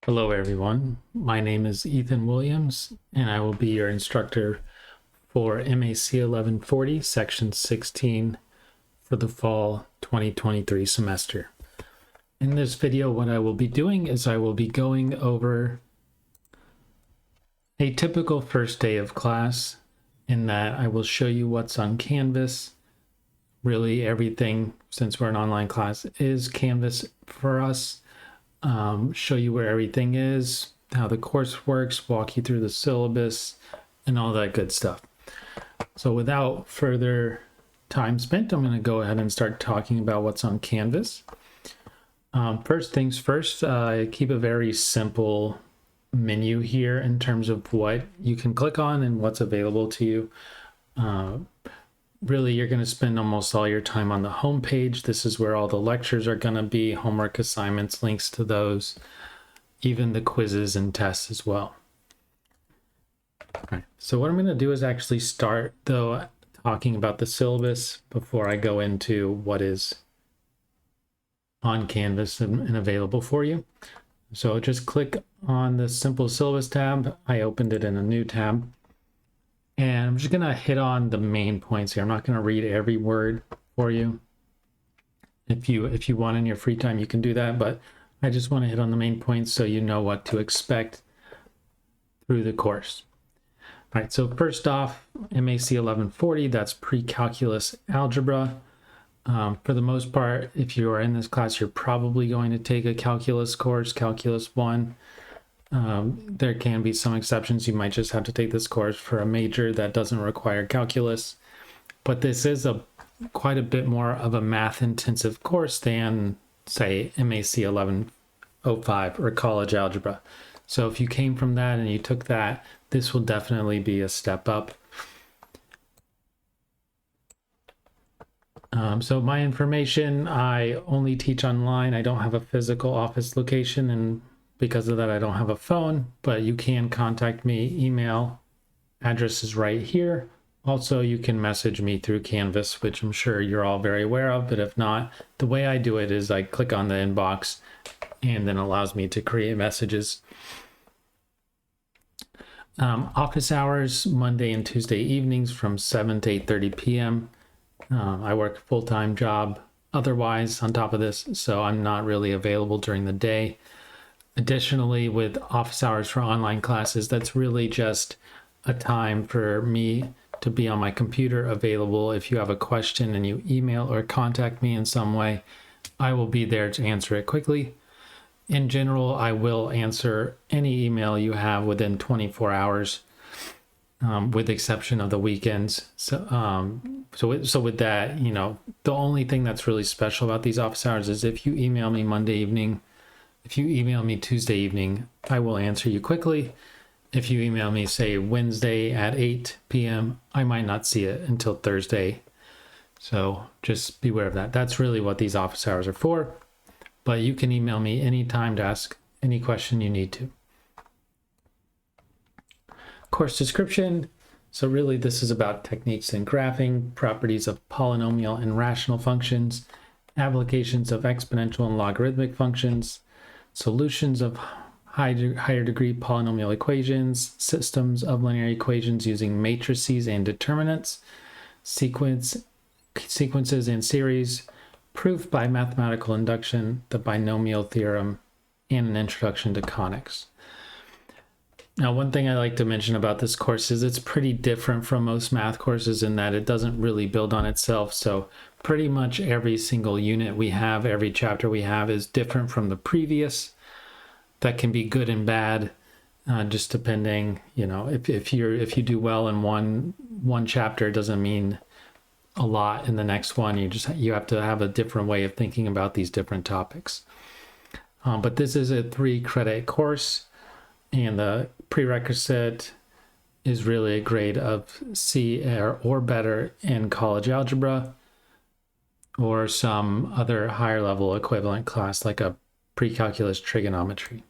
Hello everyone, my name is Ethan Williams and I will be your instructor for MAC1140 section 16 for the fall 2023 semester. In this video, what I will be doing is I will be going over a typical first day of class in that I will show you what's on Canvas. Really everything, since we're an online class, is Canvas for us. Show you where everything is, how the course works, walk you through the syllabus, and all that good stuff. So without further time spent, I'm going to go ahead and start talking about what's on Canvas. First things first, I keep a very simple menu here in terms of what you can click on and what's available to you. Really, you're going to spend almost all your time on the home page. This is where all the lectures are going to be, homework assignments, links to those, even the quizzes and tests as well. All right, so what I'm going to do is actually start, though, talking about the syllabus before I go into what is on Canvas and available for you. So just click on the simple syllabus tab. I opened it in a new tab. And I'm just going to hit on the main points here. I'm not going to read every word for you. If you want in your free time, you can do that. But I just want to hit on the main points so you know what to expect through the course. All right, so first off, MAC1140, that's pre-calculus algebra. For the most part, if you are in this class, you're probably going to take a calculus course, Calculus 1. There can be some exceptions. You might just have to take this course for a major that doesn't require calculus, but this is quite a bit more of a math intensive course than, say, MAC 1105 or college algebra. So if you came from that and you took that, this will definitely be a step up. So my information, I only teach online. I don't have a physical office location, and because of that, I don't have a phone, but you can contact me. Email address is right here. Also, you can message me through Canvas, which I'm sure you're all very aware of, but if not, the way I do it is I click on the inbox and then allows me to create messages. Office hours, Monday and Tuesday evenings from 7 to 8:30 p.m. I work a full-time job otherwise on top of this, so I'm not really available during the day. Additionally, with office hours for online classes, that's really just a time for me to be on my computer available. If you have a question and you email or contact me in some way, I will be there to answer it quickly. In general, I will answer any email you have within 24 hours, with the exception of the weekends. So with that, you know, the only thing that's really special about these office hours is if you email me Monday evening, if you email me Tuesday evening, I will answer you quickly. If you email me, say, Wednesday at 8 p.m., I might not see it until Thursday. So just beware of that. That's really what these office hours are for. But you can email me anytime to ask any question you need to. Course description. So really, this is about techniques in graphing, properties of polynomial and rational functions, applications of exponential and logarithmic functions, solutions of higher degree polynomial equations, systems of linear equations using matrices and determinants, sequences and series, proof by mathematical induction, the binomial theorem, and an introduction to conics. Now, one thing I like to mention about this course is it's pretty different from most math courses in that it doesn't really build on itself. So pretty much every single unit we have, every chapter we have is different from the previous. That can be good and bad, just depending, you know, if you do well in one chapter, it doesn't mean a lot in the next one. You have to have a different way of thinking about these different topics. But this is a 3-credit course, and the prerequisite is really a grade of C or better in college algebra or some other higher level equivalent class like a pre-calculus trigonometry.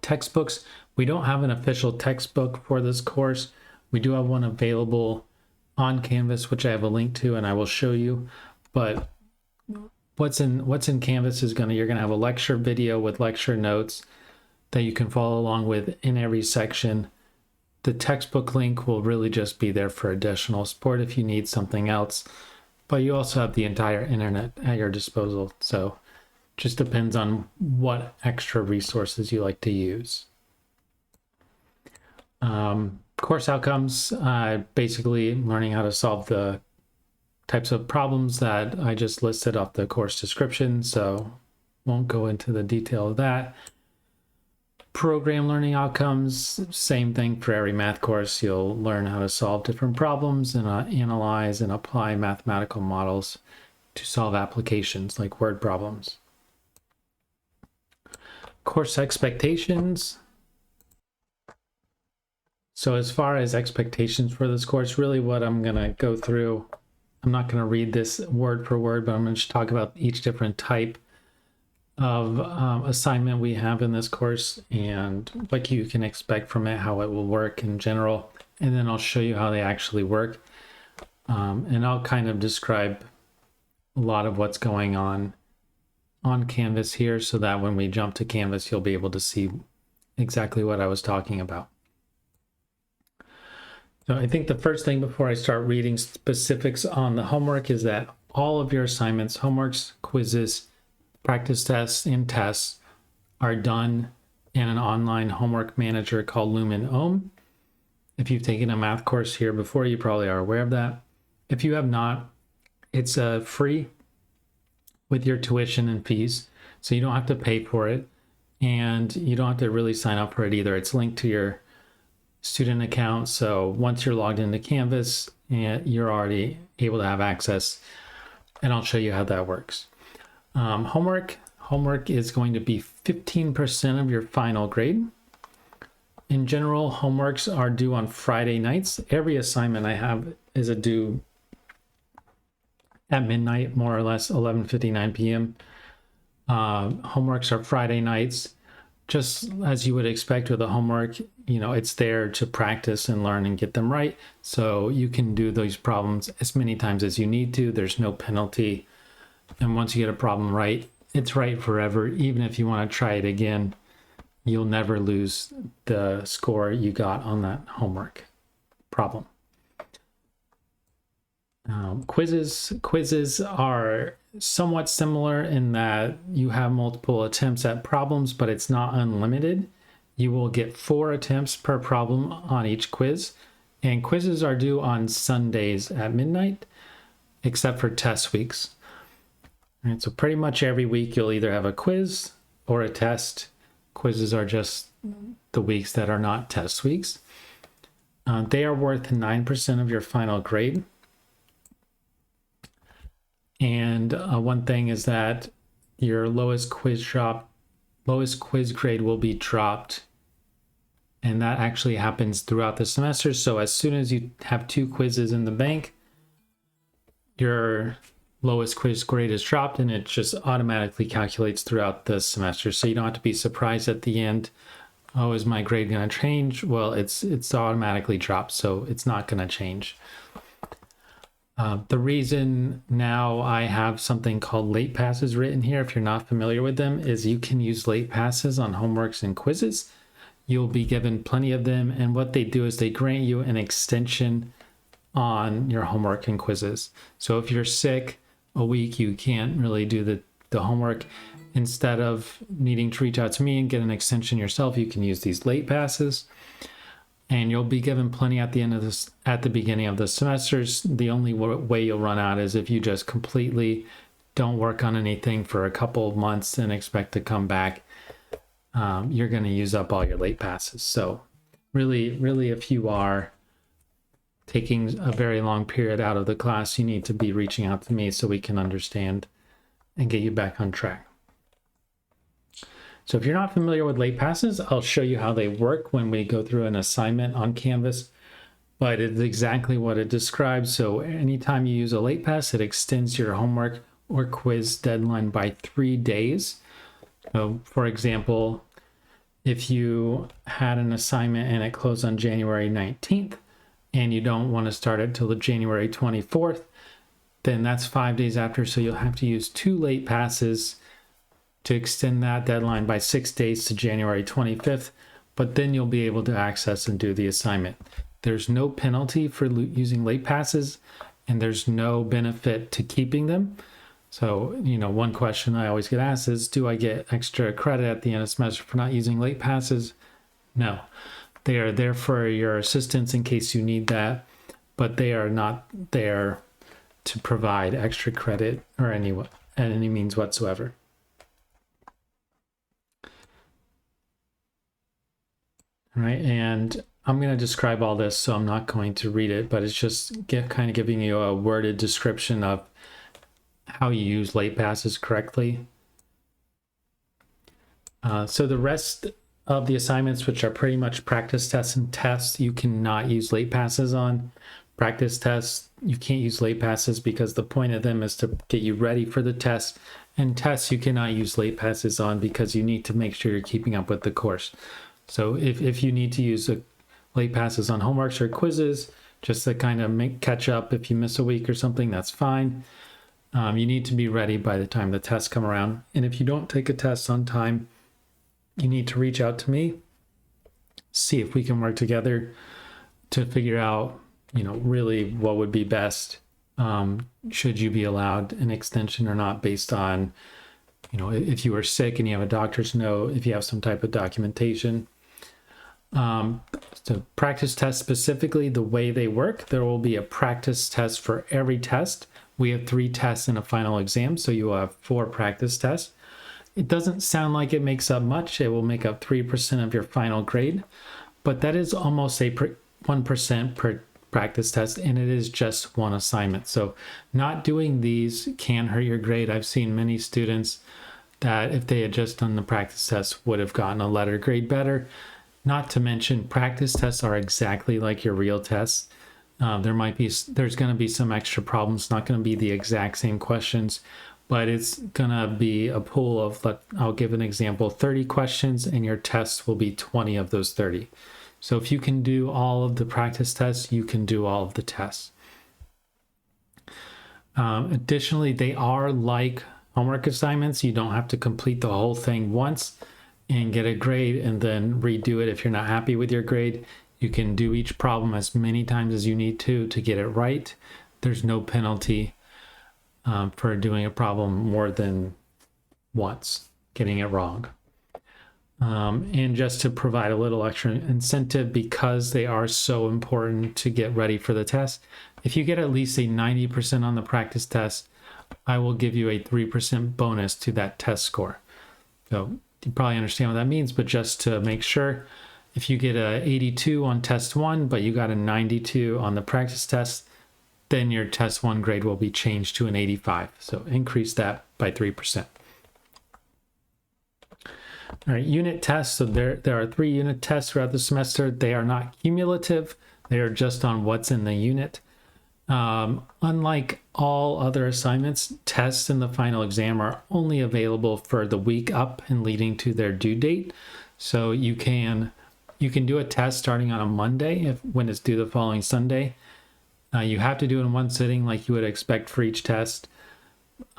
Textbooks, we don't have an official textbook for this course. We do have one available on Canvas, which I have a link to and I will show you, but what's in Canvas is you're gonna have a lecture video with lecture notes that you can follow along with in every section. The textbook link will really just be there for additional support if you need something else, but you also have the entire internet at your disposal. So just depends on what extra resources you like to use. Course outcomes, basically learning how to solve the types of problems that I just listed off the course description, so won't go into the detail of that. Program learning outcomes, same thing for every math course. You'll learn how to solve different problems and analyze and apply mathematical models to solve applications like word problems. Course expectations. So as far as expectations for this course, really what I'm going to go through, I'm not going to read this word for word, but I'm going to just talk about each different type of assignment we have in this course and what you can expect from it, how it will work in general, and then I'll show you how they actually work. And I'll kind of describe a lot of what's going on Canvas here so that when we jump to Canvas, you'll be able to see exactly what I was talking about. So I think the first thing before I start reading specifics on the homework is that all of your assignments, homeworks, quizzes, practice tests, and tests are done in an online homework manager called Lumen Ohm. If you've taken a math course here before, you probably are aware of that. If you have not, it's free with your tuition and fees, so you don't have to pay for it, and you don't have to really sign up for it either. It's linked to your student account, so once you're logged into Canvas, you're already able to have access, and I'll show you how that works. Homework is going to be 15% of your final grade. In general, homeworks are due on Friday nights. Every assignment I have is due at midnight, more or less 11:59 p.m. Homeworks are Friday nights. Just as you would expect with a homework, it's there to practice and learn and get them right. So you can do those problems as many times as you need to. There's no penalty. And once you get a problem right, it's right forever. Even if you want to try it again, you'll never lose the score you got on that homework problem. Quizzes are somewhat similar in that you have multiple attempts at problems, but it's not unlimited. You will get 4 attempts per problem on each quiz, and quizzes are due on Sundays at midnight, except for test weeks. All right, so pretty much every week you'll either have a quiz or a test. Quizzes are just the weeks that are not test weeks. They are worth 9% of your final grade. And one thing is that your lowest quiz grade will be dropped, and that actually happens throughout the semester. So as soon as you have 2 quizzes in the bank, your lowest quiz grade is dropped, and it just automatically calculates throughout the semester. So you don't have to be surprised at the end, oh, is my grade going to change? Well, it's automatically dropped, so it's not going to change. The reason now I have something called late passes written here, if you're not familiar with them, is you can use late passes on homeworks and quizzes. You'll be given plenty of them, and what they do is they grant you an extension on your homework and quizzes. So if you're sick a week, you can't really do the homework. Instead of needing to reach out to me and get an extension yourself, you can use these late passes. And you'll be given plenty at the beginning of the semesters. The only way you'll run out is if you just completely don't work on anything for a couple of months and expect to come back. You're going to use up all your late passes. So really, if you are taking a very long period out of the class, you need to be reaching out to me so we can understand and get you back on track. So if you're not familiar with late passes, I'll show you how they work when we go through an assignment on Canvas, but it's exactly what it describes. So anytime you use a late pass, it extends your homework or quiz deadline by 3 days. So for example, if you had an assignment and it closed on January 19th and you don't want to start it till the January 24th, then that's 5 days after. So you'll have to use 2 late passes to extend that deadline by 6 days to January 25th, but then you'll be able to access and do the assignment. There's no penalty for using late passes, and there's no benefit to keeping them. So, you know, one question I always get asked is, do I get extra credit at the end of the semester for not using late passes? No. They are there for your assistance in case you need that, but they are not there to provide extra credit or any means whatsoever. All right, and I'm going to describe all this, so I'm not going to read it, but it's just kind of giving you a worded description of how you use late passes correctly. So the rest of the assignments, which are pretty much practice tests and tests, you cannot use late passes on. Practice tests, you can't use late passes because the point of them is to get you ready for the test. And tests, you cannot use late passes on because you need to make sure you're keeping up with the course. So if you need to use late passes on homeworks or quizzes, just to kind of catch up if you miss a week or something, that's fine. You need to be ready by the time the tests come around. And if you don't take a test on time, you need to reach out to me, see if we can work together to figure out, you know, really what would be best. Should you be allowed an extension or not based on, you know, if you are sick and you have a doctor's note, if you have some type of documentation. So practice tests specifically, the way they work, there will be a practice test for every test. We have 3 tests in a final exam, so you will have 4 practice tests. It doesn't sound like it makes up much. It will make up 3% of your final grade, but that is almost 1% per practice test, and it is just one assignment. So not doing these can hurt your grade. I've seen many students that if they had just done the practice test would have gotten a letter grade better. Not to mention practice tests are exactly like your real tests. There's going to be some extra problems, not going to be the exact same questions, but it's going to be a pool of, I'll give an example, 30 questions, and your test will be 20 of those 30. So if you can do all of the practice tests, you can do all of the tests. Additionally, they are like homework assignments. You don't have to complete the whole thing once and get a grade and then redo it if you're not happy with your grade. You can do each problem as many times as you need to get it right. There's no penalty for doing a problem more than once, getting it wrong. And just to provide a little extra incentive, because they are so important to get ready for the test, if you get at least a 90% on the practice test, I will give you a 3% bonus to that test score. So you probably understand what that means, but just to make sure, if you get a 82 on test 1, but you got a 92 on the practice test, then your test 1 grade will be changed to an 85. So increase that by 3%. All right, unit tests. So there are 3 unit tests throughout the semester. They are not cumulative. They are just on what's in the unit. Unlike all other assignments, tests in the final exam are only available for the week up and leading to their due date. So you can do a test starting on a Monday when it's due the following Sunday. You have to do it in one sitting like you would expect for each test.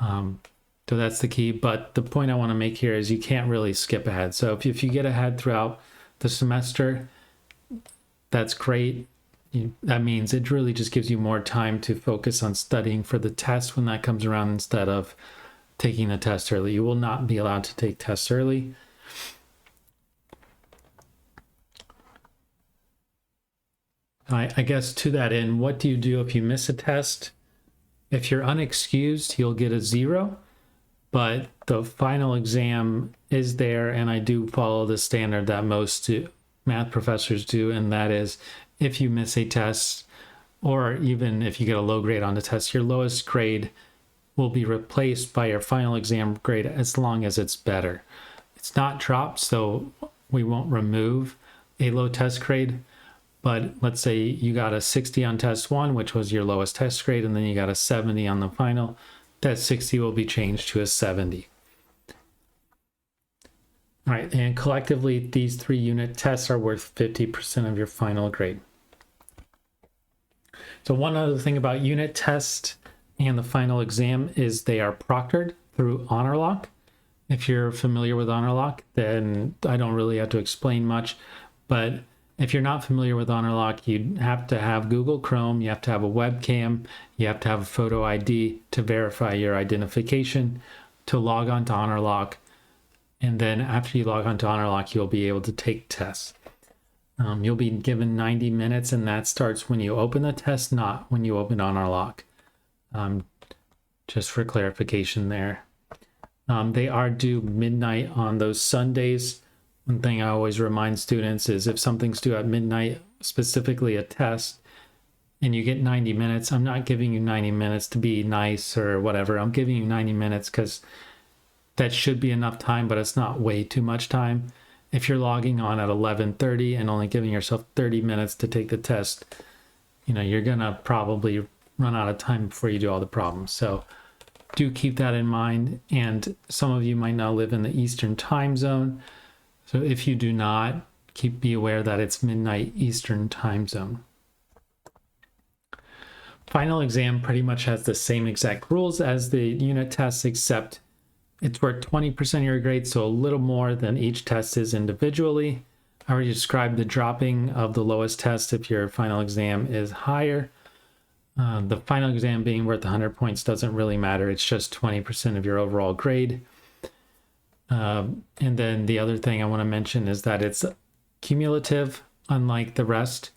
So that's the key. But the point I want to make here is you can't really skip ahead. So if you get ahead throughout the semester, that's great. That means it really just gives you more time to focus on studying for the test when that comes around instead of taking the test early. You will not be allowed to take tests early. I guess to that end, what do you do if you miss a test? If you're unexcused, you'll get a 0, but the final exam is there, and I do follow the standard that most math professors do, and that is if you miss a test, or even if you get a low grade on the test, your lowest grade will be replaced by your final exam grade as long as it's better. It's not dropped, so we won't remove a low test grade. But let's say you got a 60 on test 1, which was your lowest test grade, and then you got a 70 on the final. That 60 will be changed to a 70. All right, and collectively, these 3 unit tests are worth 50% of your final grade. So one other thing about unit tests, and the final exam is they are proctored through HonorLock. If you're familiar with HonorLock, then I don't really have to explain much. But if you're not familiar with HonorLock, you have to have Google Chrome, you have to have a webcam, you have to have a photo ID to verify your identification, to log on to HonorLock. And then after you log on to HonorLock, you'll be able to take tests. You'll be given 90 minutes, and that starts when you open the test, not when you open HonorLock. Just for clarification there. They are due midnight on those Sundays. One thing I always remind students is if something's due at midnight, specifically a test, and you get 90 minutes, I'm not giving you 90 minutes to be nice or whatever. I'm giving you 90 minutes because that should be enough time, but it's not way too much time. If you're logging on at 11:30 and only giving yourself 30 minutes to take the test, you're gonna probably run out of time before you do all the problems. So do keep that in mind. And some of you might not live in the Eastern time zone. So if you do not, be aware that it's midnight Eastern time zone. Final exam pretty much has the same exact rules as the unit tests, except it's worth 20% of your grade, so a little more than each test is individually. I already described the dropping of the lowest test if your final exam is higher. The final exam being worth 100 points doesn't really matter. It's just 20% of your overall grade. And then the other thing I want to mention is that it's cumulative, unlike the rest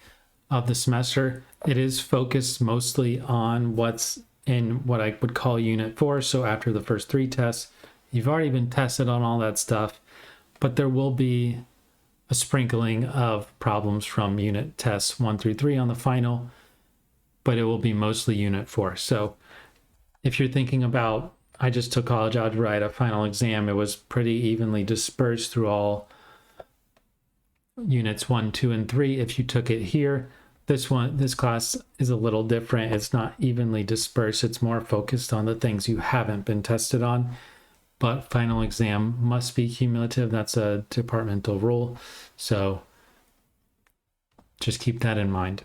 of the semester. It is focused mostly on what's in what I would call Unit 4. So after the first 3 tests, you've already been tested on all that stuff, but there will be a sprinkling of problems from Unit tests 1 through 3 on the final, but it will be mostly Unit 4. So if you're thinking about, I just took college algebra at a final exam, it was pretty evenly dispersed through all Units 1, 2, and 3. If you took it here, this class is a little different. It's not evenly dispersed. It's more focused on the things you haven't been tested on. But final exam must be cumulative. That's a departmental rule. So just keep that in mind.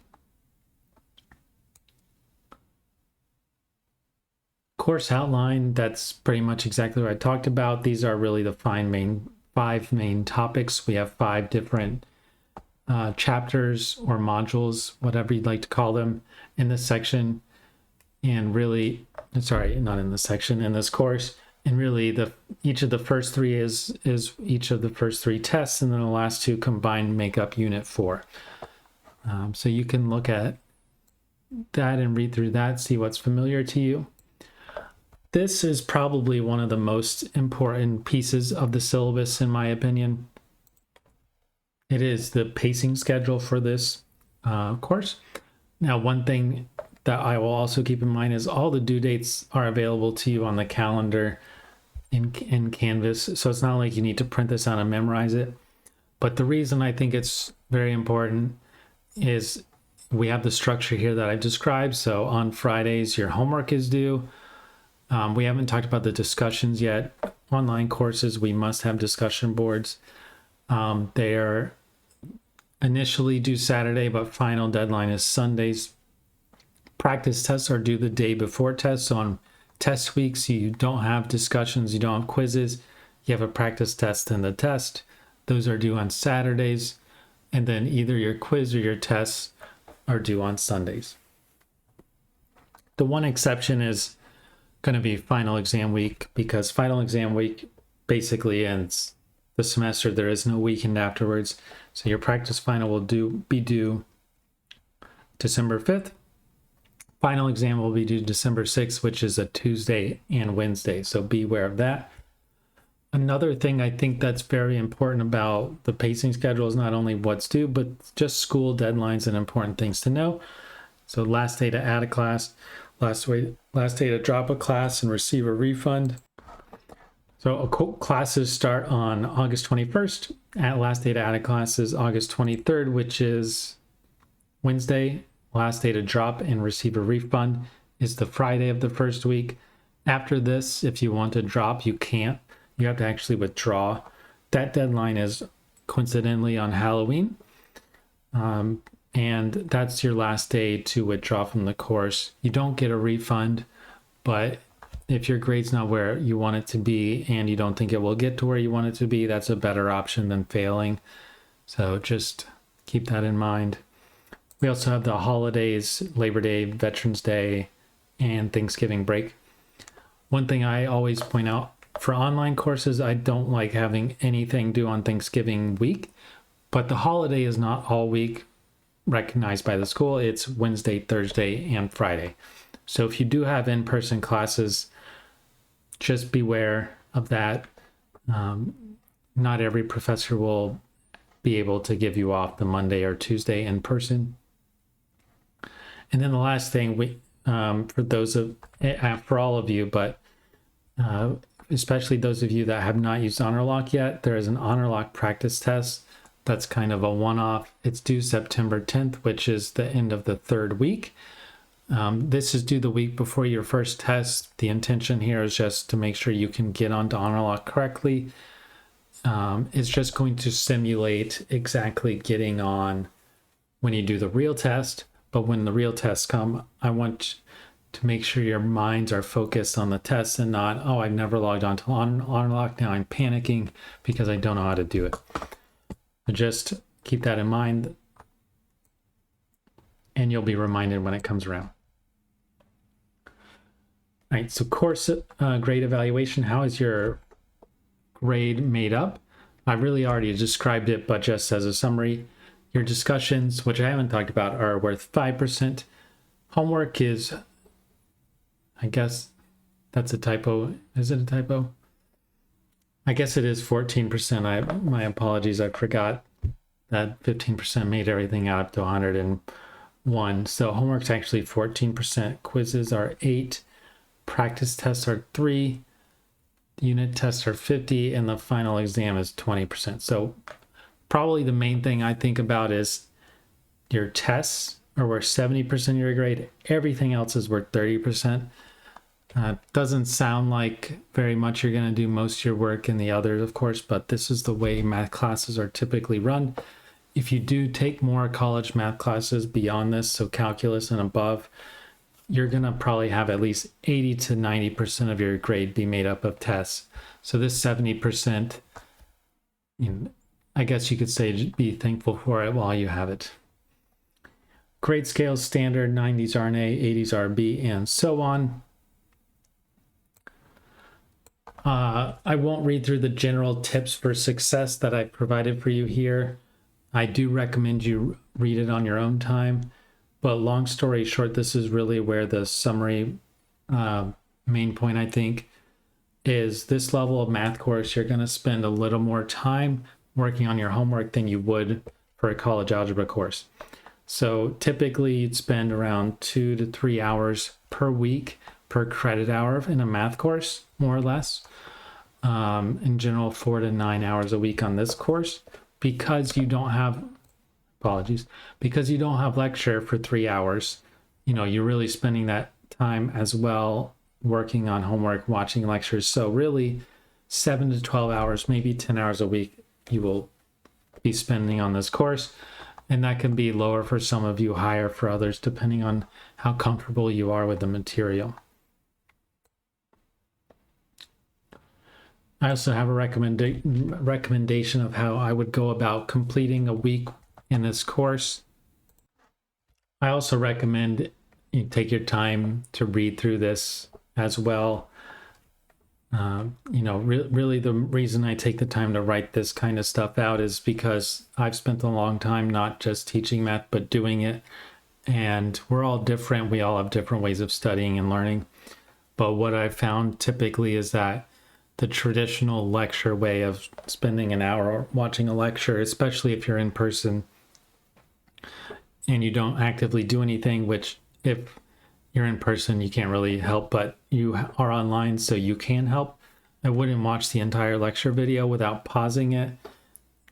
Course outline, that's pretty much exactly what I talked about. These are really the 5 main topics. We have 5 different chapters or modules, whatever you'd like to call them, in this section. And really, sorry, not in this section, in this course. And really, each of the first 3 is each of the first 3 tests, and then the last 2 combined make up Unit 4. So you can look at that and read through that, see what's familiar to you. This is probably one of the most important pieces of the syllabus, in my opinion. It is the pacing schedule for this course. Now, one thing that I will also keep in mind is all the due dates are available to you on the calendar in Canvas. So it's not like you need to print this out and memorize it. But the reason I think it's very important is we have the structure here that I described. So on Fridays, your homework is due. We haven't talked about the discussions yet. Online courses, we must have discussion boards. They are initially due Saturday, but final deadline is Sundays. Practice tests are due the day before tests. So on test weeks, you don't have discussions, you don't have quizzes. You have a practice test and the test. Those are due on Saturdays. And then either your quiz or your tests are due on Sundays. The one exception is going to be final exam week, because final exam week basically ends the semester. There is no weekend afterwards. So your practice final will be due December 5th. Final exam will be due December 6th, which is a Tuesday and Wednesday. So be aware of that. Another thing I think that's very important about the pacing schedule is not only what's due, but just school deadlines and important things to know. So last day to add a class, last day to drop a class and receive a refund. So classes start on August 21st. Last day to add a class is August 23rd, which is Wednesday. Last day to drop and receive a refund is the Friday of the first week. After this, if you want to drop, you can't. You have to actually withdraw. That deadline is coincidentally on Halloween. And that's your last day to withdraw from the course. You don't get a refund, But if your grade's not where you want it to be and you don't think it will get to where you want it to be, that's a better option than failing. So just keep that in mind. We also have the holidays, Labor Day, Veterans Day, and Thanksgiving break. One thing I always point out for online courses, I don't like having anything due on Thanksgiving week, but the holiday is not all week recognized by the school. It's Wednesday, Thursday, and Friday. So if you do have in-person classes, just beware of that. Not every professor will be able to give you off the Monday or Tuesday in person. And then the last thing, for all of you, but especially those of you that have not used HonorLock yet, there is an HonorLock practice test. That's kind of a one-off. It's due September 10th, which is the end of the third week. This is due the week before your first test. The intention here is just to make sure you can get onto HonorLock correctly. It's just going to simulate exactly getting on when you do the real test. But when the real tests come, I want to make sure your minds are focused on the test and not, oh, I've never logged on to HonorLock. Now I'm panicking because I don't know how to do it. So just keep that in mind, and you'll be reminded when it comes around. All right, so course grade evaluation. How is your grade made up? I really already described it, but just as a summary, your discussions, which I haven't talked about, are worth 5%. Homework is, I guess that's a typo. Is it a typo? I guess it is 14%. My apologies. I forgot that 15% made everything out up to 101. So homework's actually 14%. Quizzes are 8. Practice tests are 3. Unit tests are 50, and the final exam is 20%. So probably the main thing I think about is your tests are worth 70% of your grade. Everything else is worth 30%. Doesn't sound like very much. You're going to do most of your work in the others, of course, but this is the way math classes are typically run. If you do take more college math classes beyond this, so calculus and above, you're going to probably have at least 80 to 90% of your grade be made up of tests. So this 70%, I guess you could say, be thankful for it while you have it. Grade scales standard, 90s are an A, 80s are a B, and so on. I won't read through the general tips for success that I provided for you here. I do recommend you read it on your own time. But long story short, this is really where the summary main point, I think, is this level of math course, you're going to spend a little more time working on your homework than you would for a college algebra course. So typically you'd spend around 2 to 3 hours per week per credit hour in a math course, more or less. In general, 4 to 9 hours a week on this course, because you don't have, because you don't have lecture for 3 hours. You're really spending that time as well working on homework, watching lectures. So really 7 to 12 hours, maybe 10 hours a week you will be spending on this course. And that can be lower for some of you, higher for others, depending on how comfortable you are with the material. I also have a recommendation of how I would go about completing a week in this course. I also recommend you take your time to read through this as well. Really the reason I take the time to write this kind of stuff out is because I've spent a long time not just teaching math, but doing it. And we're all different. We all have different ways of studying and learning. But what I've found typically is that the traditional lecture way of spending an hour watching a lecture, especially if you're in person and you don't actively do anything, which if you're in person, you can't really help, but you are online, so you can help. I wouldn't watch the entire lecture video without pausing it,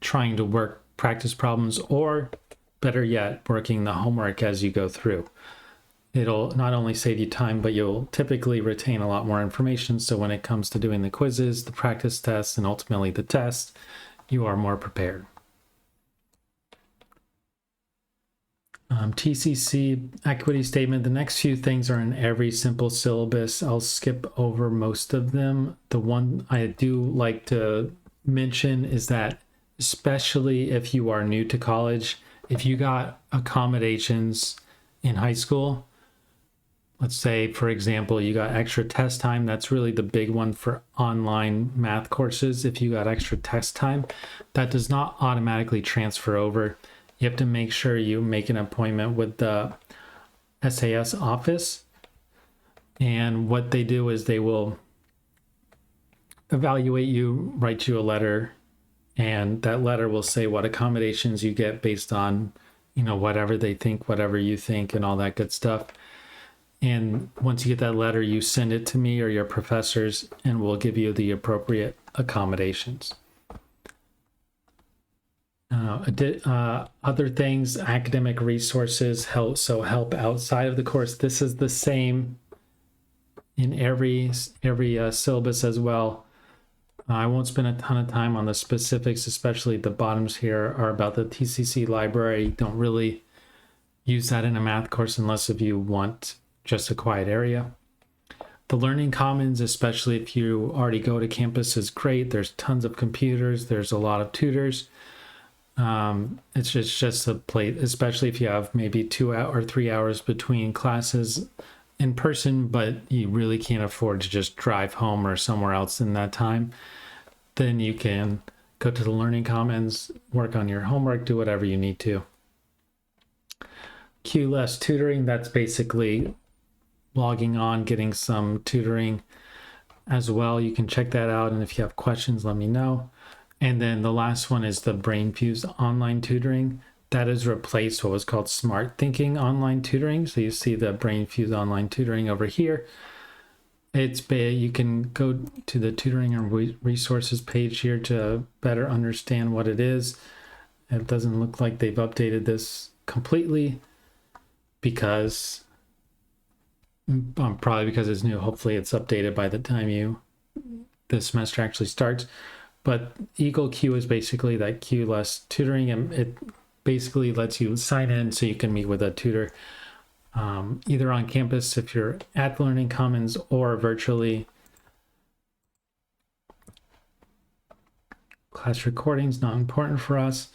trying to work practice problems, or better yet, working the homework as you go through. It'll not only save you time, but you'll typically retain a lot more information. So when it comes to doing the quizzes, the practice tests, and ultimately the test, you are more prepared. TCC equity statement. The next few things are in every simple syllabus. I'll skip over most of them. The one I do like to mention is that, especially if you are new to college, if you got accommodations in high school, let's say, for example, you got extra test time. That's really the big one for online math courses. If you got extra test time, that does not automatically transfer over. You have to make sure you make an appointment with the SAS office. And what they do is they will evaluate you, write you a letter, and that letter will say what accommodations you get based on, whatever they think, whatever you think, and all that good stuff. And once you get that letter, you send it to me or your professors, and we'll give you the appropriate accommodations. Other things, academic resources, help outside of the course. This is the same in every syllabus as well. I won't spend a ton of time on the specifics, especially the bottoms here are about the TCC library. Don't really use that in a math course unless if you want just a quiet area. The Learning Commons, especially if you already go to campus, is great. There's tons of computers. There's a lot of tutors. It's just a place, especially if you have maybe 2 or 3 hours between classes in person, but you really can't afford to just drive home or somewhere else in that time. Then you can go to the Learning Commons, work on your homework, do whatever you need to. QLess tutoring, that's basically logging on, getting some tutoring as well. You can check that out, and if you have questions, let me know. And then the last one is the BrainFuse online tutoring. That has replaced what was called Smart Thinking online tutoring. So you see the BrainFuse online tutoring over here. You can go to the tutoring and resources page here to better understand what it is. It doesn't look like they've updated this completely because probably because it's new. Hopefully it's updated by the time the semester actually starts. But Eagle Q is basically that QLess tutoring, and it basically lets you sign in so you can meet with a tutor either on campus if you're at the Learning Commons or virtually. Class recordings, not important for us.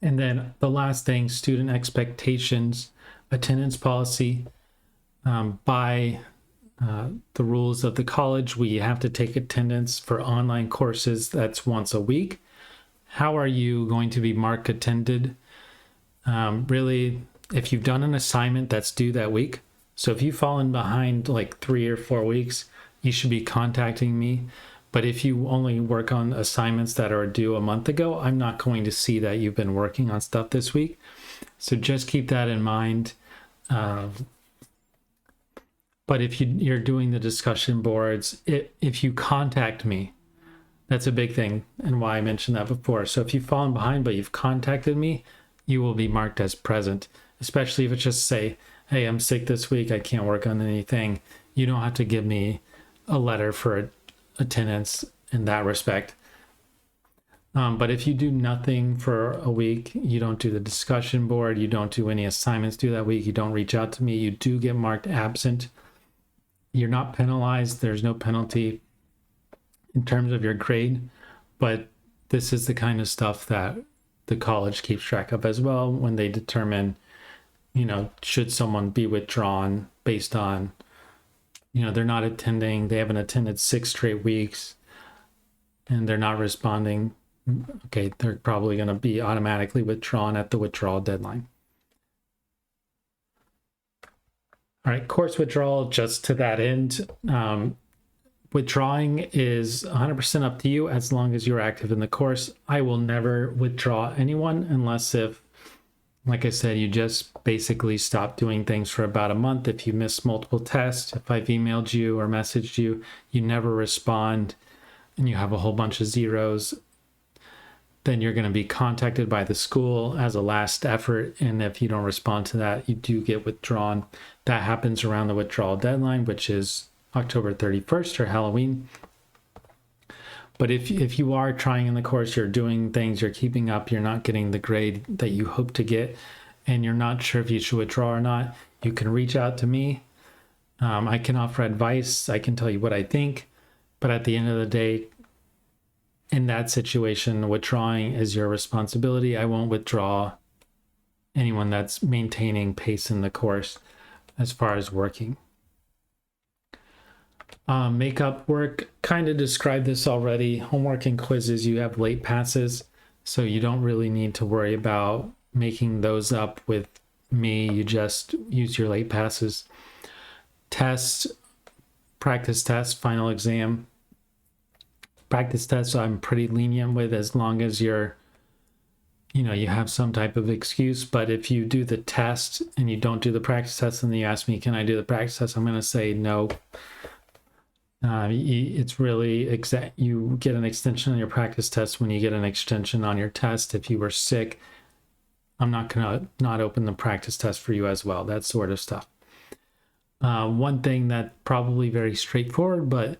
And then the last thing, student expectations, attendance policy. By the rules of the college, we have to take attendance for online courses. That's once a week. How are you going to be marked attended? Really, if you've done an assignment that's due that week, so if you've fallen behind like 3 or 4 weeks, you should be contacting me. But if you only work on assignments that are due a month ago, I'm not going to see that you've been working on stuff this week. So just keep that in mind. But if you're doing the discussion boards, if you contact me, that's a big thing and why I mentioned that before. So if you've fallen behind but you've contacted me, you will be marked as present, especially if it's just say, hey, I'm sick this week, I can't work on anything. You don't have to give me a letter for attendance in that respect. But if you do nothing for a week, you don't do the discussion board, you don't do any assignments due that week, you don't reach out to me, you do get marked absent. You're not penalized. There's no penalty in terms of your grade, but this is the kind of stuff that the college keeps track of as well when they determine, should someone be withdrawn based on, they're not attending, they haven't attended 6 straight weeks and they're not responding. Okay, they're probably going to be automatically withdrawn at the withdrawal deadline. All right, course withdrawal, just to that end. Withdrawing is 100% up to you as long as you're active in the course. I will never withdraw anyone unless if, like I said, you just basically stop doing things for about a month. If you miss multiple tests, if I've emailed you or messaged you, you never respond, and you have a whole bunch of zeros, then you're going to be contacted by the school as a last effort. And if you don't respond to that, you do get withdrawn. That happens around the withdrawal deadline, which is October 31st or Halloween. But if you are trying in the course, you're doing things, you're keeping up, you're not getting the grade that you hope to get, and you're not sure if you should withdraw or not, you can reach out to me. I can offer advice. I can tell you what I think. But at the end of the day, in that situation, withdrawing is your responsibility. I won't withdraw anyone that's maintaining pace in the course as far as working. Makeup work, kind of described this already. Homework and quizzes, you have late passes, so you don't really need to worry about making those up with me. You just use your late passes. Tests, practice test, final exam. Practice tests I'm pretty lenient with, as long as you have some type of excuse. But if you do the test and you don't do the practice test, and then you ask me, can I do the practice test? I'm going to say no. It's really you get an extension on your practice test when you get an extension on your test. If you were sick, I'm not going to not open the practice test for you as well, that sort of stuff. One thing that probably very straightforward, but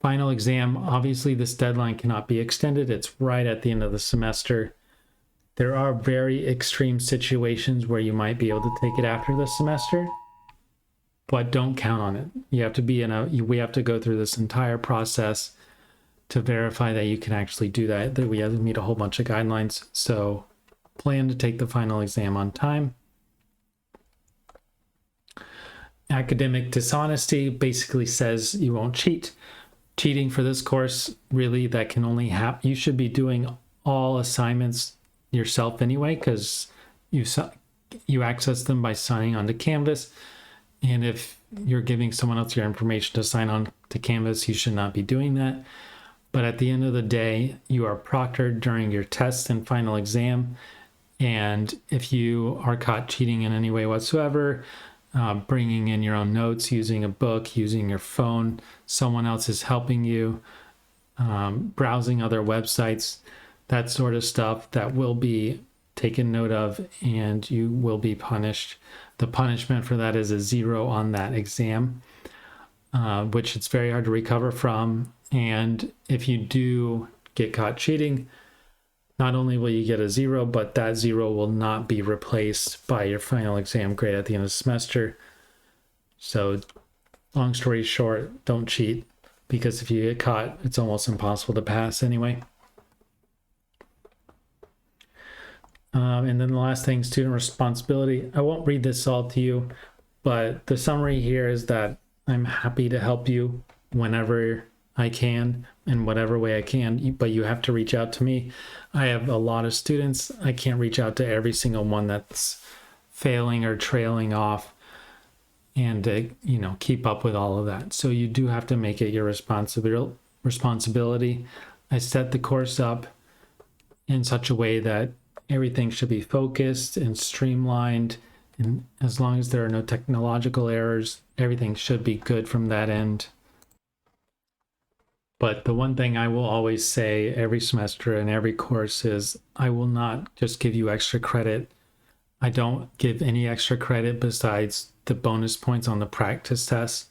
final exam, obviously this deadline cannot be extended. It's right at the end of the semester. There are very extreme situations where you might be able to take it after the semester, but don't count on it. You have to we have to go through this entire process to verify that you can actually do that we have to meet a whole bunch of guidelines. So plan to take the final exam on time. Academic dishonesty basically says you won't cheat. Cheating for this course, really, that can only happen. You should be doing all assignments yourself anyway, because you access them by signing onto Canvas. And if you're giving someone else your information to sign on to Canvas, you should not be doing that. But at the end of the day, you are proctored during your test and final exam. And if you are caught cheating in any way whatsoever, bringing in your own notes, using a book, using your phone, someone else is helping you, browsing other websites, that sort of stuff, that will be taken note of and you will be punished. The punishment for that is a 0 on that exam, which it's very hard to recover from. And if you do get caught cheating, not only will you get a 0, but that 0 will not be replaced by your final exam grade at the end of the semester. So long story short, don't cheat, because if you get caught, it's almost impossible to pass anyway. And then the last thing, student responsibility. I won't read this all to you, but the summary here is that I'm happy to help you whenever I can, in whatever way I can, but you have to reach out to me. I have a lot of students. I can't reach out to every single one that's failing or trailing off and keep up with all of that. So you do have to make it your responsibility. I set the course up in such a way that everything should be focused and streamlined, and as long as there are no technological errors, everything should be good from that end. But the one thing I will always say every semester in every course is I will not just give you extra credit. I don't give any extra credit besides the bonus points on the practice tests.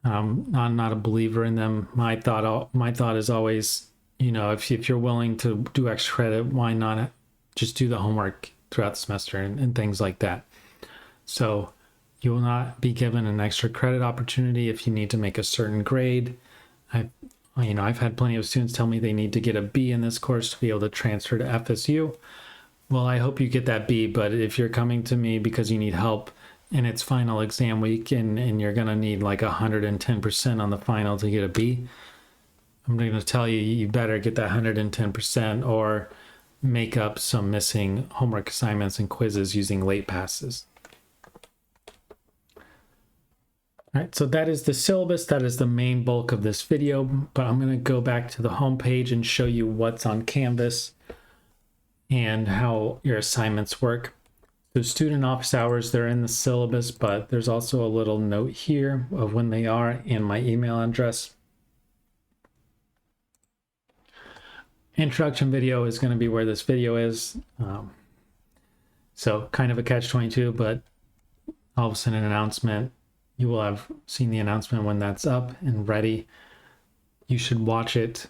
I'm not a believer in them. My thought is always, if you're willing to do extra credit, why not just do the homework throughout the semester and things like that. So you will not be given an extra credit opportunity if you need to make a certain grade. I've had plenty of students tell me they need to get a B in this course to be able to transfer to FSU. Well, I hope you get that B, but if you're coming to me because you need help and it's final exam week and you're going to need like 110% on the final to get a B, I'm going to tell you, you better get that 110% or make up some missing homework assignments and quizzes using late passes. All right, so that is the syllabus. That is the main bulk of this video, but I'm going to go back to the home page and show you what's on Canvas and how your assignments work. So student office hours, they're in the syllabus, but there's also a little note here of when they are and my email address. Introduction video is going to be where this video is. So kind of a catch-22, but all of a sudden an announcement. You will have seen the announcement when that's up and ready. You should watch it.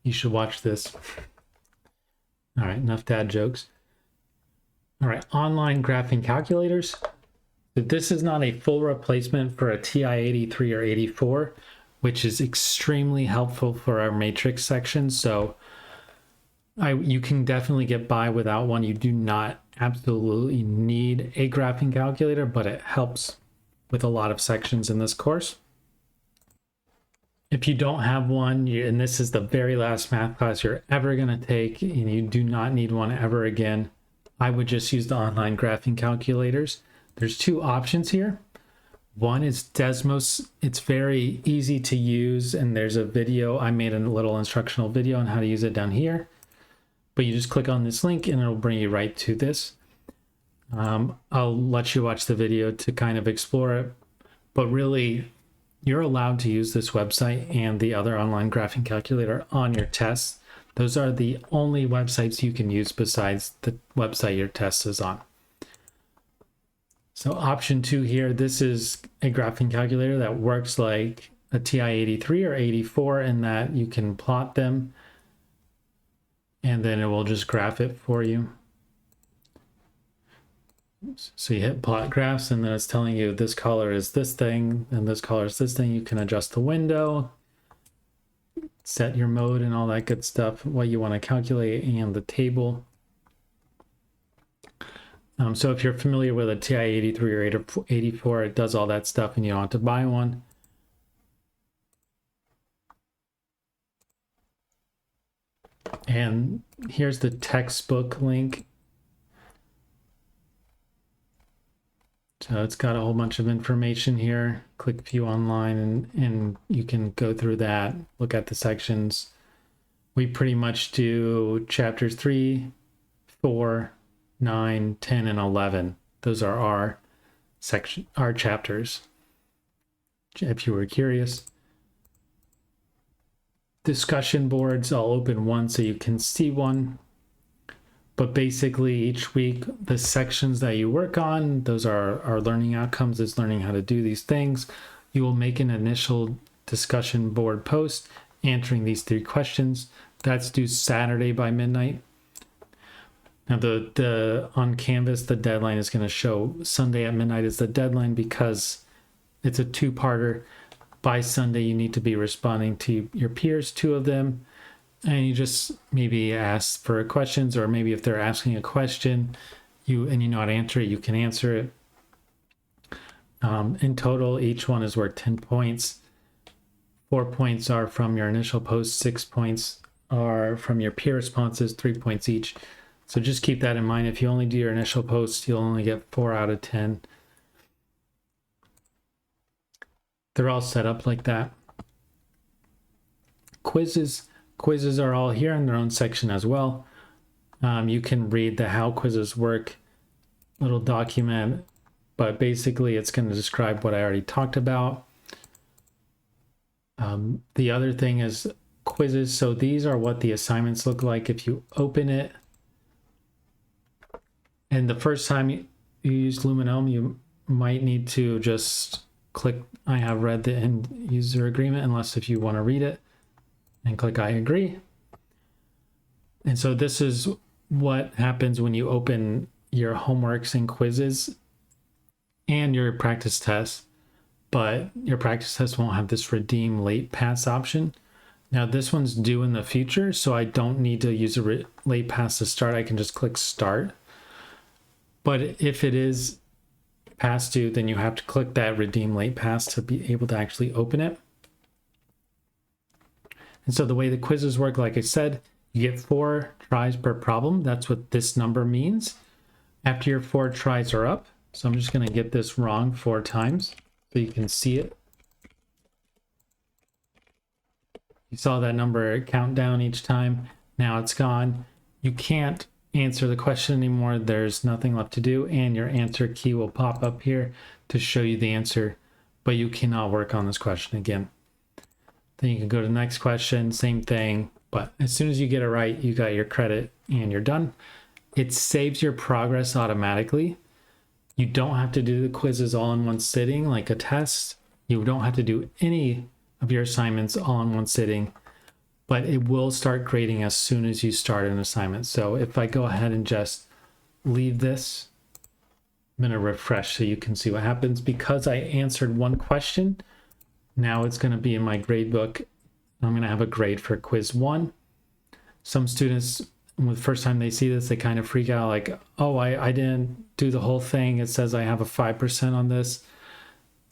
You should watch this. All right, enough dad jokes. All right, online graphing calculators. This is not a full replacement for a TI-83 or 84, which is extremely helpful for our matrix section. So you can definitely get by without one. You do not absolutely need a graphing calculator, but it helps with a lot of sections in this course. If you don't have one, and this is the very last math class you're ever going to take, and you do not need one ever again, I would just use the online graphing calculators. There's two options here. One is Desmos. It's very easy to use, and there's a video. I made a little instructional video on how to use it down here. But you just click on this link and it'll bring you right to this. I'll let you watch the video to kind of explore it. But really, you're allowed to use this website and the other online graphing calculator on your tests. Those are the only websites you can use besides the website your test is on. So option 2 here, this is a graphing calculator that works like a TI-83 or 84 in that you can plot them and then it will just graph it for you. So you hit plot graphs and then it's telling you this color is this thing and this color is this thing. You can adjust the window, set your mode and all that good stuff, what you want to calculate, and the table. So if you're familiar with a TI-83 or 84, it does all that stuff and you don't have to buy one. And here's the textbook link. So it's got a whole bunch of information here. Click view online and you can go through that, look at the sections. We pretty much do chapters 3, 4, 9, 10, and 11. Those are our chapters, if you were curious. Discussion boards, I'll open one so you can see one. But basically each week, the sections that you work on, those are our learning outcomes, is learning how to do these things. You will make an initial discussion board post answering these 3 questions. That's due Saturday by midnight. Now on Canvas, the deadline is going to show Sunday at midnight is the deadline because it's a 2-parter. By Sunday, you need to be responding to your peers, 2 of them, and you just maybe ask for questions, or maybe if they're asking a question, you know how to answer it, you can answer it. In total, each one is worth 10 points. 4 points are from your initial post, 6 points are from your peer responses, 3 points each. So just keep that in mind. If you only do your initial post, you'll only get 4 out of 10. They're all set up like that. Quizzes are all here in their own section as well. You can read the how quizzes work little document, but basically it's going to describe what I already talked about. The other thing is quizzes. So these are what the assignments look like if you open it. And the first time you use Luminome, you might need to just click I have read the end user agreement, unless if you want to read it, and click I agree. And so this is what happens when you open your homeworks and quizzes and your practice tests, but your practice test won't have this redeem late pass option. Now this one's due in the future, so I don't need to use a late pass to start. I can just click start. But if it is past due, then you have to click that redeem late pass to be able to actually open it. And so the way the quizzes work, like I said, you get 4 tries per problem. That's what this number means. After your 4 tries are up, so I'm just going to get this wrong 4 times so you can see it. You saw that number count down each time. Now it's gone. You can't answer the question anymore. There's nothing left to do, and your answer key will pop up here to show you the answer, but you cannot work on this question again. Then you can go to the next question, same thing, but as soon as you get it right, you got your credit and you're done. It saves your progress automatically. You don't have to do the quizzes all in one sitting like a test. You don't have to do any of your assignments all in one sitting, but it will start grading as soon as you start an assignment. So if I go ahead and just leave this. I'm going to refresh so you can see what happens. Because I answered one question, now it's going to be in my grade book. I'm going to have a grade for quiz 1. Some students, the first time they see this, they kind of freak out like, oh, I didn't do the whole thing. It says I have a 5% on this.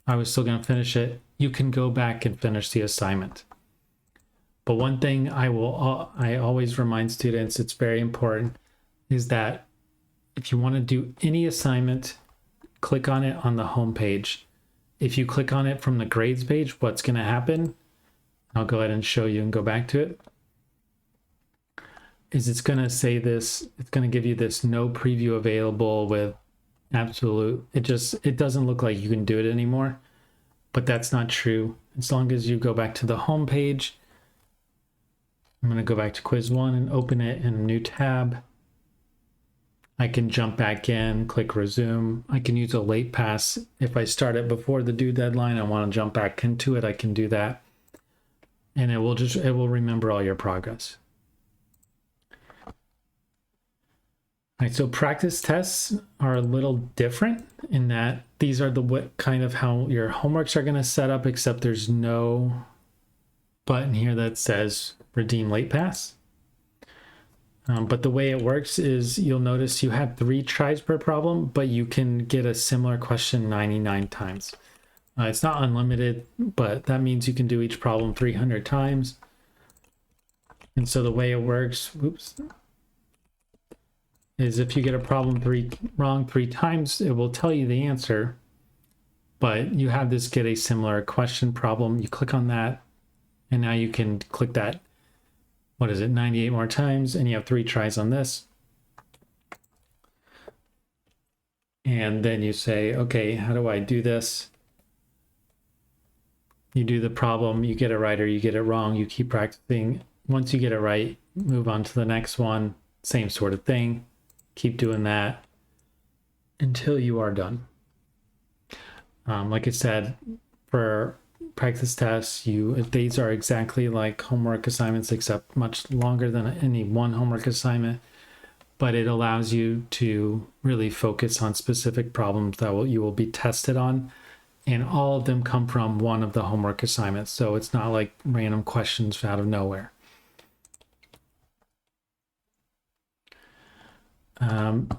I was still going to finish it. You can go back and finish the assignment. But one thing I always remind students, it's very important, is that if you want to do any assignment, click on it on the home page. If you click on it from the grades page, what's going to happen, I'll go ahead and show you and go back to it, is it's going to say this, it's going to give you this no preview available with absolute, it doesn't look like you can do it anymore, but that's not true. As long as you go back to the home page, I'm going to go back to quiz 1 and open it in a new tab. I can jump back in, click resume. I can use a late pass. If I start it before the due deadline, I want to jump back into it, I can do that. And it will remember all your progress. All right, so practice tests are a little different in that these are what kind of how your homeworks are going to set up, except there's no button here that says redeem late pass. But the way it works is you'll notice you have 3 tries per problem, but you can get a similar question 99 times. It's not unlimited, but that means you can do each problem 300 times. And so the way it works, is if you get a problem wrong 3 times, it will tell you the answer, but you have this get a similar question problem. You click on that, and now you can click that, 98 more times, and you have 3 tries on this. And then you say, okay, how do I do this? You do the problem, you get it right or you get it wrong, you keep practicing. Once you get it right, move on to the next one, same sort of thing. Keep doing that until you are done. Like I said, for practice tests, these are exactly like homework assignments, except much longer than any one homework assignment, but it allows you to really focus on specific problems that you will be tested on, and all of them come from one of the homework assignments, so it's not like random questions out of nowhere.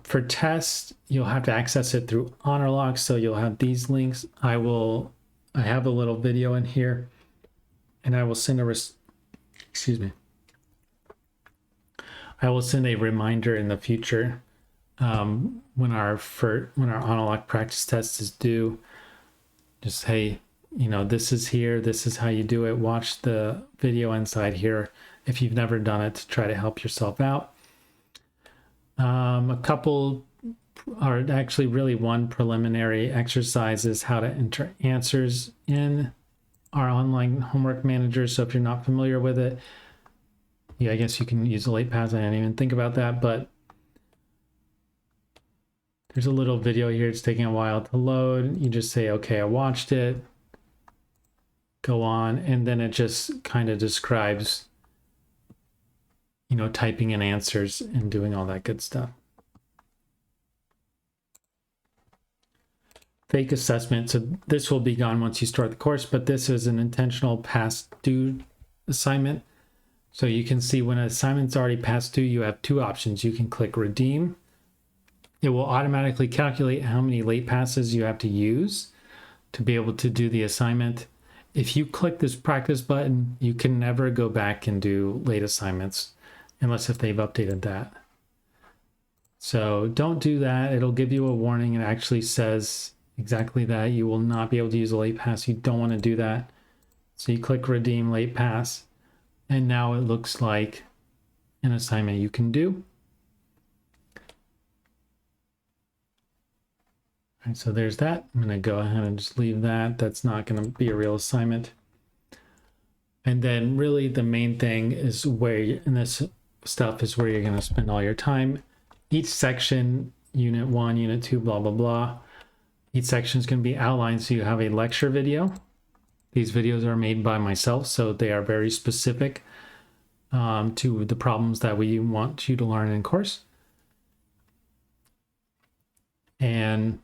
For tests, you'll have to access it through HonorLock, so you'll have these links. I have a little video in here, and I will send I will send a reminder in the future when our HonorLock practice test is due. Just, hey, this is here, this is how you do it. Watch the video inside here if you've never done it to try to help yourself out. A couple are actually really one preliminary exercise is how to enter answers in our online homework manager. So if you're not familiar with it, yeah, I guess you can use the late pass. I didn't even think about that, but there's a little video here. It's taking a while to load. You just say, okay, I watched it. Go on. And then it just kind of describes, typing in answers and doing all that good stuff. Fake assessment. So this will be gone once you start the course, but this is an intentional past due assignment. So you can see when an assignment's already past due, you have 2 options. You can click redeem. It will automatically calculate how many late passes you have to use to be able to do the assignment. If you click this practice button, you can never go back and do late assignments unless if they've updated that. So don't do that. It'll give you a warning. It actually says exactly that. You will not be able to use a late pass. You don't want to do that. So you click redeem late pass, and now it looks like an assignment you can do. All right, so there's that. I'm going to go ahead and just leave that. That's not going to be a real assignment. And then really the main thing is in this stuff is where you're going to spend all your time. Each section, unit 1, unit 2, blah, blah, blah. Each section is going to be outlined. So you have a lecture video. These videos are made by myself, so they are very specific to the problems that we want you to learn in course. And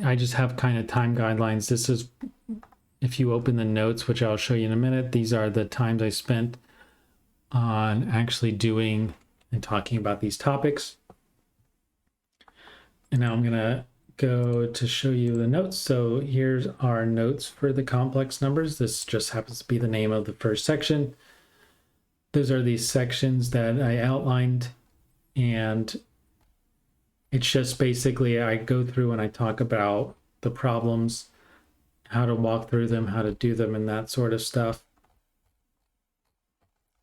I just have kind of time guidelines. This is, if you open the notes, which I'll show you in a minute, these are the times I spent on actually doing and talking about these topics. And now I'm going to go to show you the notes. So here's our notes for the complex numbers. This just happens to be the name of the first section. Those are these sections that I outlined, and it's just basically I go through and I talk about the problems, how to walk through them, how to do them, and that sort of stuff.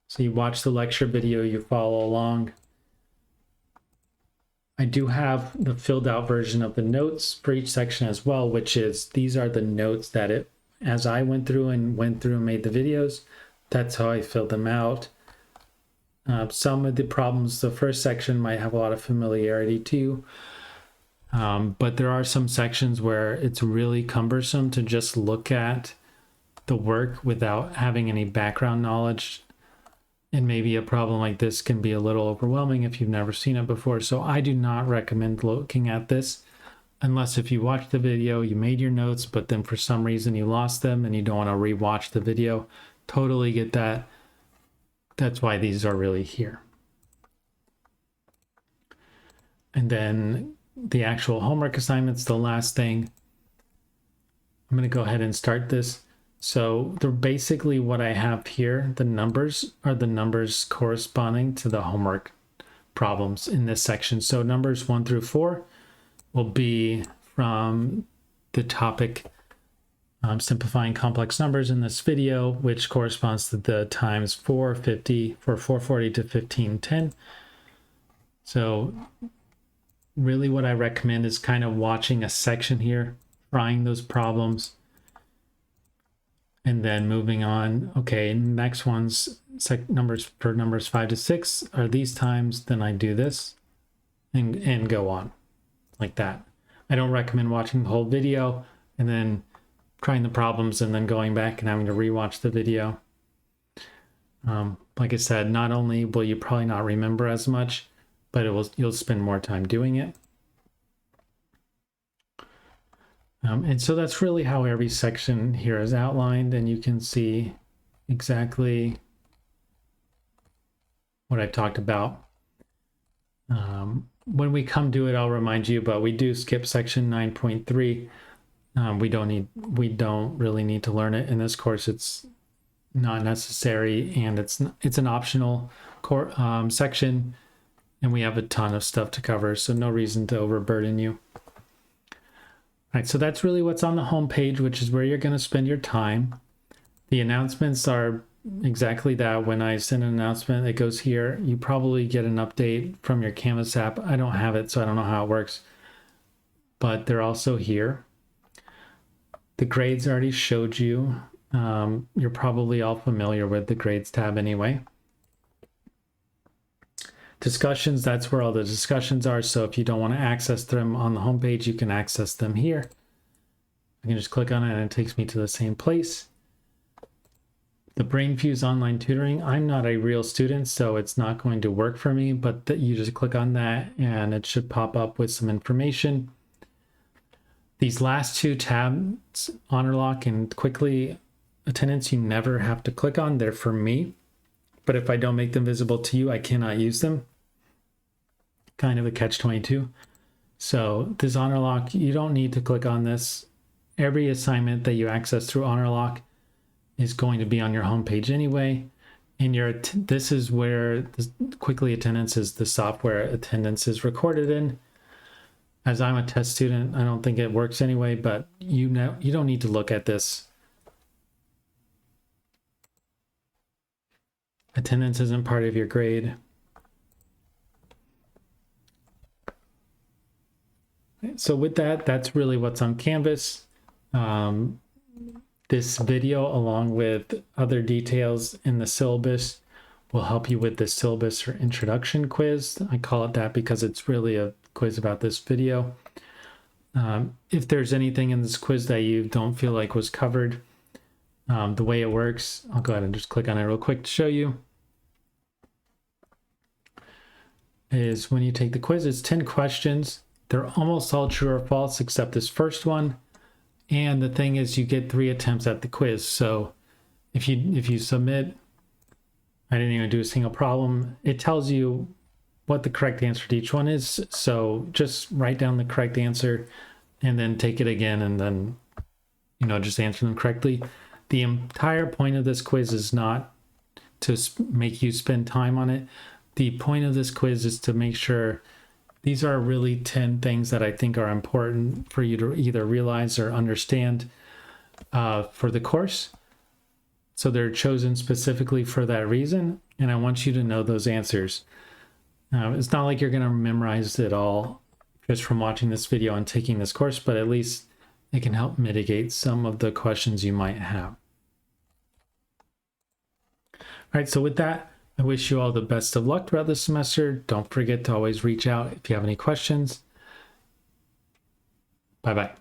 So you watch the lecture video, you follow along. I do have the filled out version of the notes for each section as well, which is, these are the notes that as I went through and made the videos, that's how I filled them out. Some of the problems, the first section might have a lot of familiarity too, but there are some sections where it's really cumbersome to just look at the work without having any background knowledge. And maybe a problem like this can be a little overwhelming if you've never seen it before. So I do not recommend looking at this unless if you watched the video, you made your notes, but then for some reason you lost them and you don't want to rewatch the video. Totally get that. That's why these are really here. And then the actual homework assignments, the last thing. I'm going to go ahead and start this. So they're basically what I have here, the numbers are the numbers corresponding to the homework problems in this section. So numbers 1 through 4 will be from the topic simplifying complex numbers in this video, which corresponds to the times 440 to 1510. So really what I recommend is kind of watching a section here, trying those problems, and then moving on. Okay, next one's numbers 5 to 6 are these times, then I do this and go on like that. I don't recommend watching the whole video and then trying the problems and then going back and having to rewatch the video. Like I said, not only will you probably not remember as much, but you'll spend more time doing it. And so that's really how every section here is outlined, and you can see exactly what I've talked about. When we come to it, I'll remind you, but we do skip section 9.3. We don't really need to learn it in this course. It's not necessary, and it's an optional section, and we have a ton of stuff to cover, so no reason to overburden you. All right, so that's really what's on the home page, which is where you're going to spend your time. The announcements are exactly that. When I send an announcement, it goes here. You probably get an update from your Canvas app. I don't have it, so I don't know how it works, but they're also here. The grades I already showed you. You're probably all familiar with the grades tab anyway. Discussions, that's where all the discussions are. So if you don't want to access them on the homepage, you can access them here. I can just click on it and it takes me to the same place. The BrainFuse online tutoring, I'm not a real student, so it's not going to work for me, but you just click on that and it should pop up with some information. These last two tabs, Honor Lock and Quickly Attendance, you never have to click on. They're for me, but if I don't make them visible to you, I cannot use them. Kind of a catch-22. So this Honor Lock, you don't need to click on this. Every assignment that you access through Honor Lock is going to be on your homepage anyway. And this is where the Quickly Attendance is the software attendance is recorded in. As I'm a test student, I don't think it works anyway, but you don't need to look at this. Attendance isn't part of your grade. So with that, that's really what's on Canvas. This video, along with other details in the syllabus, will help you with the syllabus or introduction quiz. I call it that because it's really a quiz about this video. If there's anything in this quiz that you don't feel like was covered, the way it works, I'll go ahead and just click on it real quick to show you, is when you take the quiz, it's 10 questions. They're almost all true or false except this first one. And the thing is, you get 3 attempts at the quiz. So if you submit, I didn't even do a single problem, it tells you what the correct answer to each one is. So just write down the correct answer and then take it again and then, just answer them correctly. The entire point of this quiz is not to make you spend time on it. The point of this quiz is to make sure these are really 10 things that I think are important for you to either realize or understand for the course. So they're chosen specifically for that reason, and I want you to know those answers. It's not like you're going to memorize it all just from watching this video and taking this course, but at least it can help mitigate some of the questions you might have. All right, so with that, I wish you all the best of luck throughout the semester. Don't forget to always reach out if you have any questions. Bye-bye.